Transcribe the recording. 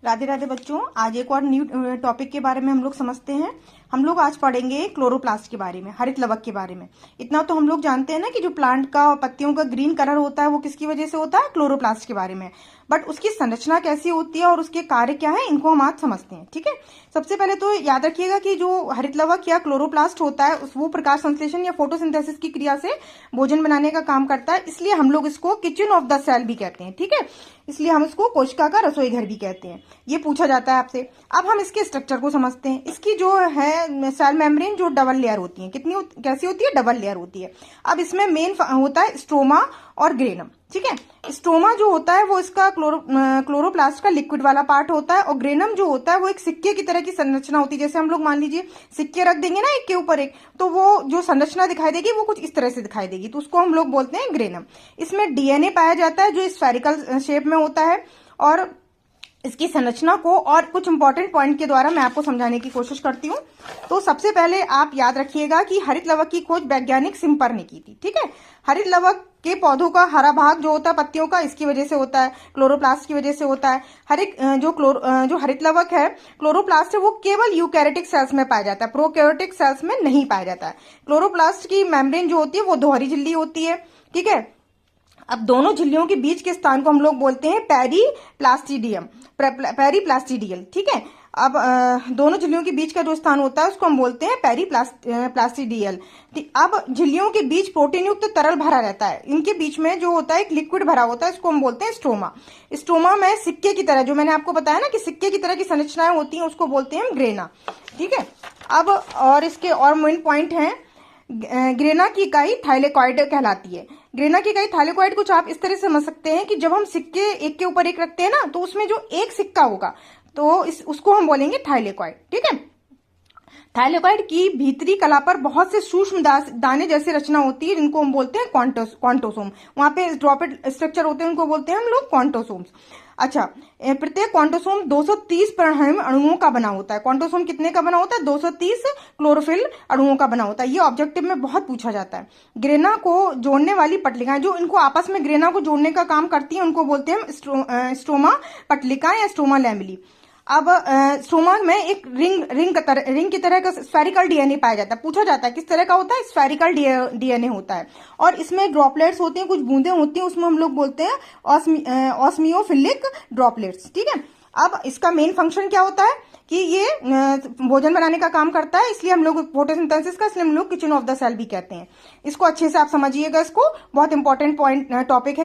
राधे राधे बच्चों, आज एक और न्यू टॉपिक के बारे में हम लोग समझते हैं। हम लोग आज पढ़ेंगे क्लोरोप्लास्ट के बारे में, हरित लवक के बारे में। इतना तो हम लोग जानते हैं ना कि जो प्लांट का पत्तियों का ग्रीन कलर होता है वो किसकी वजह से होता है, क्लोरोप्लास्ट के बारे में। बट उसकी संरचना कैसी होती है और उसके कार्य क्या है, इनको हम आज समझते हैं। ठीक है, सबसे पहले तो याद रखिएगा कि जो हरित लवक या क्लोरोप्लास्ट होता है वो प्रकाश संश्लेषण या फोटोसिंथेसिस की क्रिया से भोजन बनाने का काम करता है, इसलिए हम लोग इसको किचन ऑफ द सेल भी कहते हैं। ठीक है, इसलिए हम इसको कोशिका का रसोई घर भी कहते हैं। ये पूछा जाता है आपसे। अब हम इसके स्ट्रक्चर को समझते हैं। इसकी जो है सेल मेम्ब्रेन जो डबल लेयर होती है, कैसी होती है, डबल लेयर होती है। अब इसमें मेन होता है स्ट्रोमा और ग्रेनम। ठीक है, स्ट्रोमा जो होता है वो इसका क्लोरोप्लास्ट का लिक्विड वाला पार्ट होता है, और ग्रेनम जो होता है वो एक सिक्के की तरह की संरचना होती है। जैसे हम लोग मान लीजिए सिक्के रख देंगे ना एक के ऊपर एक, तो वो जो संरचना दिखाई देगी वो कुछ इस तरह से दिखाई देगी, तो उसको हम लोग बोलते हैं ग्रेनम। इसमें डीएनए पाया जाता है जो स्फेरिकल शेप में होता है, और इसकी संरचना को और कुछ इंपॉर्टेंट पॉइंट के द्वारा मैं आपको समझाने की कोशिश करती हूँ। तो सबसे पहले आप याद रखिएगा कि हरित लवक की खोज वैज्ञानिक सिम्पर ने की थी। ठीक है, हरित लवक के पौधों का हरा भाग जो होता है पत्तियों का, इसकी वजह से होता है, क्लोरोप्लास्ट की वजह से होता है। जो हरित लवक है, क्लोरोप्लास्ट है, वो केवल यूकैरियोटिक सेल्स में पाया जाता है, प्रोकैरियोटिक सेल्स में नहीं पाया जाता है। क्लोरोप्लास्ट की मेम्ब्रेन जो होती है वो दोहरी झिल्ली होती है। ठीक है, अब दोनों झिल्लियों के बीच के स्थान को हम लोग बोलते हैं पेरीप्लास्टिडियल। ठीक है, अब दोनों झिल्लियों के बीच का जो स्थान होता है उसको हम बोलते हैं पेरीप्लास्टिडियल। अब झिल्लियों के बीच प्रोटीन युक्त तरल भरा रहता है, इनके बीच में जो होता है एक लिक्विड भरा होता है, इसको हम बोलते हैं स्ट्रोमा। स्ट्रोमा में सिक्के की तरह, जो मैंने आपको बताया ना कि सिक्के की तरह की संरचनाएं होती हैं, उसको बोलते हैं हम ग्रेना। ठीक है, अब और इसके और मेन पॉइंट हैं। ग्रेना की इकाई थाइलेकॉइड कहलाती है। ग्रेना की इकाई थाइलेकॉइड कुछ आप इस तरह से समझ सकते हैं कि जब हम सिक्के एक के ऊपर एक रखते हैं ना, तो उसमें जो एक सिक्का होगा तो उसको हम बोलेंगे थाइलेकॉइड। ठीक है, थाइलेकॉइड की भीतरी कला पर बहुत से सूक्ष्म दाने जैसी रचना होती है, जिनको हम बोलते हैं क्वांटोसोम। वहां पे ड्रॉपेट स्ट्रक्चर होते हैं, उनको बोलते हैं हम लोग क्वांटोसोम्स। अच्छा, प्रत्येक क्वांटोसोम 230 परमाणु अणुओं का बना होता है। क्वांटोसोम कितने का बना होता है? 230 क्लोरोफिल अणुओं का बना होता है। ये ऑब्जेक्टिव में बहुत पूछा जाता है। ग्रेना को जोड़ने वाली पटलिकाएं, जो इनको आपस में ग्रेना को जोड़ने का काम करती हैं, उनको बोलते हैं हम स्ट्रोमा पटलिकाएं या स्ट्रोमा लैमेली। अब स्ट्रोमा में एक रिंग की तरह का स्फेरिकल डीएनए पाया जाता है। पूछा जाता है किस तरह का होता है? स्फेरिकल डीएनए होता है, और इसमें ड्रॉपलेट्स होती हैं, कुछ बूंदें होती हैं, उसमें हम लोग बोलते हैं ऑस्मियोफिलिक ड्रॉपलेट्स। ठीक है, अब इसका मेन फंक्शन क्या होता है कि ये भोजन बनाने का काम करता है, इसलिए हम लोग फोटोसिंथेसिस का, इसलिए हम लोग किचन ऑफ द सेल भी कहते हैं। इसको अच्छे से आप समझिएगा, इसको बहुत इंपॉर्टेंट पॉइंट टॉपिक है।